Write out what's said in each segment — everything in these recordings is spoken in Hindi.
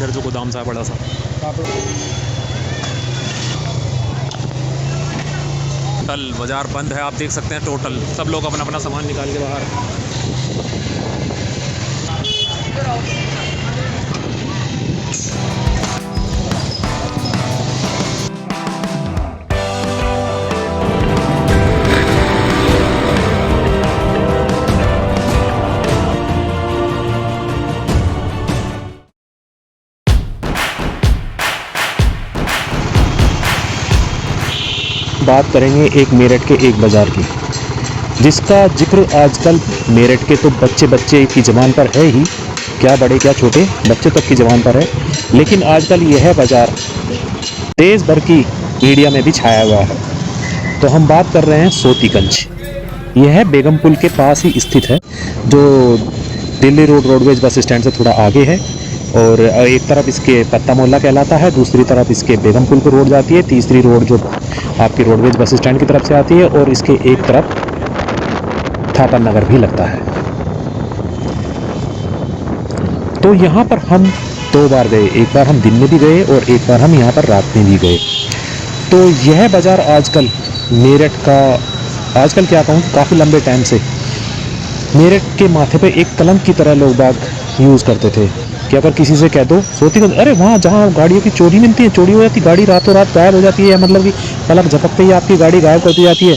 इधर जो गोदाम सा है बड़ा सा। टोटल बाज़ार बंद है, आप देख सकते हैं। टोटल सब लोग अपना अपना सामान निकाल के बाहर। बात करेंगे एक मेरठ के एक बाज़ार की, जिसका जिक्र आजकल मेरठ के तो बच्चे बच्चे की ज़बान पर है ही, क्या बड़े क्या छोटे बच्चे तक की ज़बान पर है। लेकिन आजकल यह बाज़ार देश भर की मीडिया में भी छाया हुआ है। तो हम बात कर रहे हैं सोतीगंज। यह बेगमपुल के पास ही स्थित है, जो Delhi road roadways bus stand से थोड़ा आगे है। और एक तरफ इसके पत्ता मोहल्ला कहलाता है, दूसरी तरफ इसके बेगमपुल को रोड जाती है, तीसरी रोड जो आपकी रोडवेज बस स्टैंड की तरफ से आती है, और इसके एक तरफ थापर नगर भी लगता है। तो यहाँ पर हम 2 बार गए, एक बार हम दिन में भी गए और एक बार हम यहाँ पर रात में भी गए। तो यह बाज़ार आजकल मेरठ का, आजकल क्या कहूँ, काफ़ी लंबे टाइम से मेरठ के माथे पे एक कलंक की तरह लोग बाग यूज़ करते थे कि अगर किसी से कह दो सोतीगंज, अरे वहाँ जहाँ गाड़ियों की चोरी मिलती है, चोरी हो जाती, गाड़ी रातों रात गायब हो जाती है, मतलब कि पलक झपकते ही आपकी गाड़ी गायब कर दी जाती है।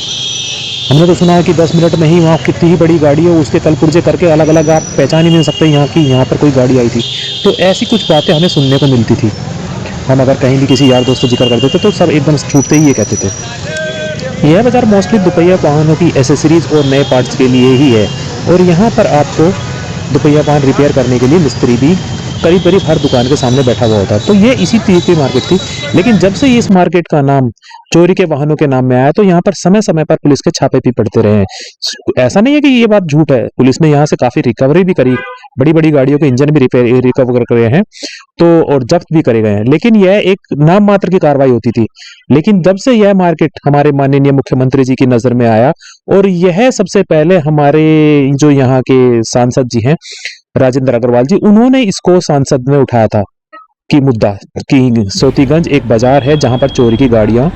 हमने तो सुना है कि 10 मिनट में ही वहाँ कितनी ही बड़ी गाड़ी हो, उसके कल पुर्जे करके अलग अलग आप पहचान ही नहीं सकते यहाँ की यहाँ पर कोई गाड़ी आई थी। तो ऐसी कुछ बातें हमें सुनने को मिलती थी। हम अगर कहीं भी किसी यार दोस्त से जिक्र करते थे तो सब एकदम छूटते ही ये कहते थे। यह बाज़ार मोस्टली दुपहिया वाहनों की एसेसरीज और नए पार्ट्स के लिए ही है, और यहाँ पर आपको दुपहिया वाहन रिपेयर करने के लिए मिस्त्री भी करीब करीब हर दुकान के सामने बैठा हुआ होता है। तो ये इसी चीज़ की मार्केट थी। लेकिन जब से इस मार्केट का नाम चोरी के वाहनों के नाम में आया, तो यहाँ पर समय समय पर पुलिस के छापे भी पड़ते रहे हैं। ऐसा नहीं है कि ये बात झूठ है, पुलिस ने यहाँ से काफ़ी रिकवरी भी करी, बड़ी बड़ी गाड़ियों के इंजन भी रिकवर करे हैं, तो और जब्त भी करे गए हैं। लेकिन यह एक नाम मात्र की कार्रवाई होती थी। लेकिन जब से यह मार्केट हमारे माननीय मुख्यमंत्री जी की नज़र में आया, और यह सबसे पहले हमारे जो यहाँ के सांसद जी हैं राजेंद्र अग्रवाल जी, उन्होंने इसको सांसद में उठाया था कि मुद्दा कि सोतीगंज एक बाजार है जहां पर चोरी की गाड़ियां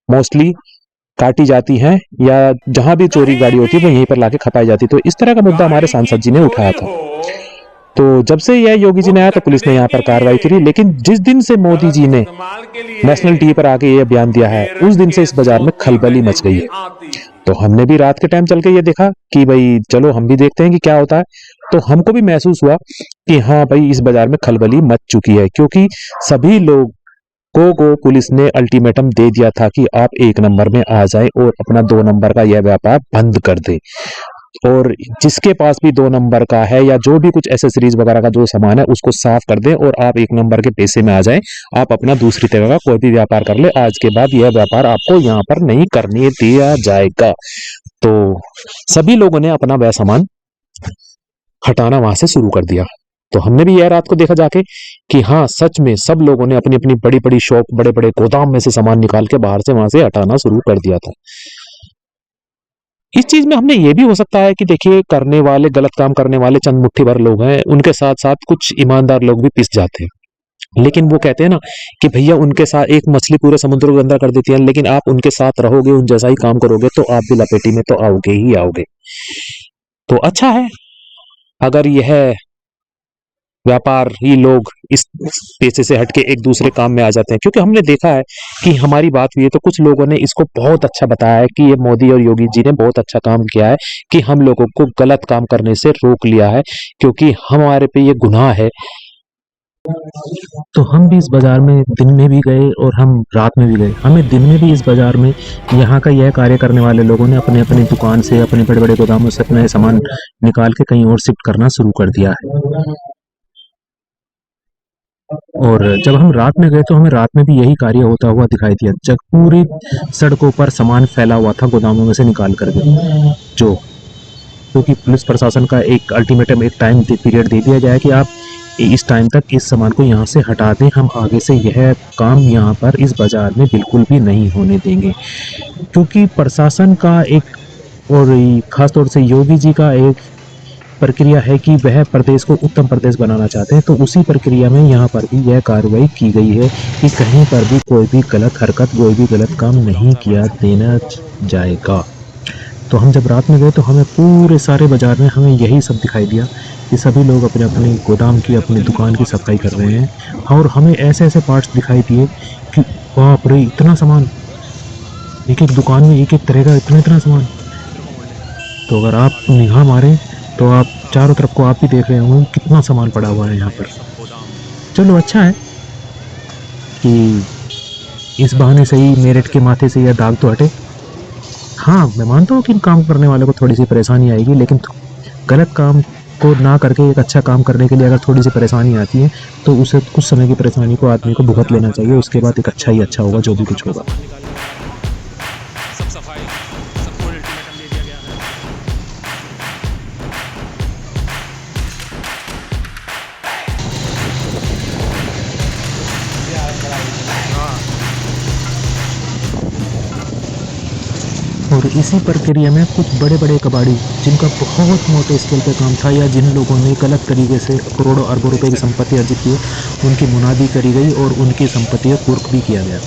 मोस्टली काटी जाती हैं, या जहां भी चोरी गाड़ी होती है वो यहीं पर लाके खपाई जाती है। तो इस तरह का मुद्दा हमारे सांसद जी ने उठाया था। तो जब से यह योगी जी ने आया तो पुलिस ने यहाँ पर कार्रवाई करी। लेकिन जिस दिन से मोदी जी ने नेशनल टीवी पर आके ये बयान दिया है, उस दिन से इस बाजार में खलबली मच गई है। तो हमने भी रात के टाइम चल के ये देखा कि भाई चलो हम भी देखते हैं कि क्या होता है। तो हमको भी महसूस हुआ कि हाँ भाई, इस बाजार में खलबली मच चुकी है, क्योंकि सभी लोग को पुलिस ने अल्टीमेटम दे दिया था कि आप 1 नंबर में आ जाए और अपना 2 नंबर का यह व्यापार बंद कर दे। और जिसके पास भी 2 नंबर का है या जो भी कुछ एसेसरीज वगैरह का जो सामान है उसको साफ कर दे और आप 1 नंबर के पैसे में आ जाए। आप अपना दूसरी तरह का कोई भी व्यापार कर ले, आज के बाद यह व्यापार आपको यहाँ पर नहीं करने दिया जाएगा। तो सभी लोगों ने अपना वह सामान हटाना वहां से शुरू कर दिया। तो हमने भी यह रात को देखा जाके कि हाँ, सच में सब लोगों ने अपनी अपनी बड़ी बड़ी शॉप, बड़े बड़े गोदाम में से सामान निकाल के बाहर से वहां से हटाना शुरू कर दिया था। इस चीज में हमने ये भी हो सकता है कि देखिए, करने वाले, गलत काम करने वाले चंद मुट्ठी भर लोग हैं, उनके साथ साथ कुछ ईमानदार लोग भी पिस जाते हैं। लेकिन वो कहते हैं ना कि भैया, उनके साथ एक मछली पूरे समुद्र को गंदा कर देती है, लेकिन आप उनके साथ रहोगे, उन जैसा ही काम करोगे तो आप भी लपेटी में तो आओगे ही आओगे। तो अच्छा है अगर यह व्यापार ही लोग इस पेशे से हटके एक दूसरे काम में आ जाते हैं, क्योंकि हमने देखा है कि हमारी बात हुई है तो कुछ लोगों ने इसको बहुत अच्छा बताया है कि ये मोदी और योगी जी ने बहुत अच्छा काम किया है कि हम लोगों को गलत काम करने से रोक लिया है, क्योंकि हमारे पे ये गुनाह है। तो हम भी इस बाजार में दिन में भी गए और हम रात में भी गए। हमें दिन में भी इस बाजार में यहाँ का यह कार्य करने वाले लोगों ने अपने अपनी दुकान से, अपने बड़े बड़े गोदामों से अपना सामान निकाल के कहीं और शिफ्ट करना शुरू कर दिया है। और जब हम रात में गए तो हमें रात में भी यही कार्य होता हुआ दिखाई दिया। जब पूरी सड़कों पर सामान फैला हुआ था गोदामों में से निकाल करके, जो क्योंकि पुलिस प्रशासन का एक अल्टीमेटम, एक टाइम पीरियड दे दिया गया है कि आप इस टाइम तक इस सामान को यहाँ से हटा दें, हम आगे से यह काम यहाँ पर इस बाजार में बिल्कुल भी नहीं होने देंगे। क्योंकि प्रशासन का एक, और खासतौर से योगी जी का एक प्रक्रिया है कि वह प्रदेश को उत्तम प्रदेश बनाना चाहते हैं, तो उसी प्रक्रिया में यहाँ पर भी यह कार्रवाई की गई है कि कहीं पर भी कोई भी गलत हरकत, कोई भी गलत काम नहीं किया देना जाएगा। तो हम जब रात में गए तो हमें पूरे सारे बाज़ार में हमें यही सब दिखाई दिया कि सभी लोग अपने अपने गोदाम की, अपनी दुकान की सफाई कर रहे हैं, और हमें ऐसे ऐसे पार्ट्स दिखाई दिए कि बाप रे, इतना सामान, एक एक दुकान में एक एक तरह का इतना इतना सामान। तो अगर आप निगाह मारें तो आप चारों तरफ को आप भी देख रहे होंगे कितना सामान पड़ा हुआ है यहाँ पर। चलो अच्छा है कि इस बहाने से ही मेरठ के माथे से यह दाग तो हटे। हाँ, मैं मानता हूँ कि इन काम करने वालों को थोड़ी सी परेशानी आएगी, लेकिन गलत काम को ना करके एक अच्छा काम करने के लिए अगर थोड़ी सी परेशानी आती है तो उसे कुछ समय की परेशानी को आदमी को भुगत लेना चाहिए, उसके बाद एक अच्छा ही अच्छा होगा जो भी कुछ होगा। सब सफाई, सबको अल्टीमेटम दे दिया गया है। और इसी प्रक्रिया में कुछ बड़े बड़े कबाड़ी, जिनका बहुत मोटे स्केल पे काम था, या जिन लोगों ने गलत तरीके से करोड़ों अरबों रुपए की संपत्ति अर्जित की, उनकी मुनादी करी गई और उनकी संपत्तियां कुर्क भी किया गया।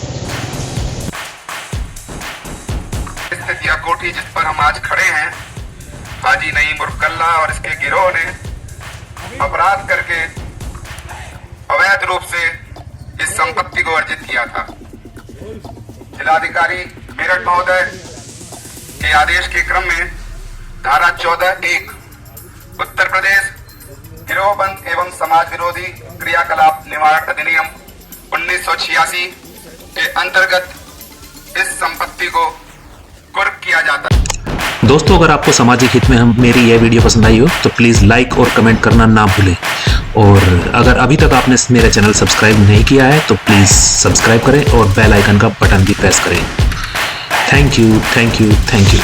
स्थित यह कोठी जिस पर हम आज खड़े हैं, हाजी नईम उर्फ कल्ला और इसके गिरोह ने अपराध करके अवैध रूप से इस संपत्ति को अर्जित किया था। जिलाधिकारी मेरठ महोदय के आदेश के क्रम में धारा 14(1) उत्तर प्रदेश गिरोहबंद एवं समाज विरोधी क्रियाकलाप निवारण अधिनियम 1986 के अंतर्गत इस संपत्ति को कुर्क किया जाता है। दोस्तों, अगर आपको सामाजिक हित में मेरी यह वीडियो पसंद आई हो तो प्लीज़ लाइक और कमेंट करना ना भूलें, और अगर अभी तक आपने मेरा चैनल सब्सक्राइब नहीं किया है तो प्लीज़ सब्सक्राइब करें और बेल आइकन का बटन भी प्रेस करें। Thank you, thank you, thank you.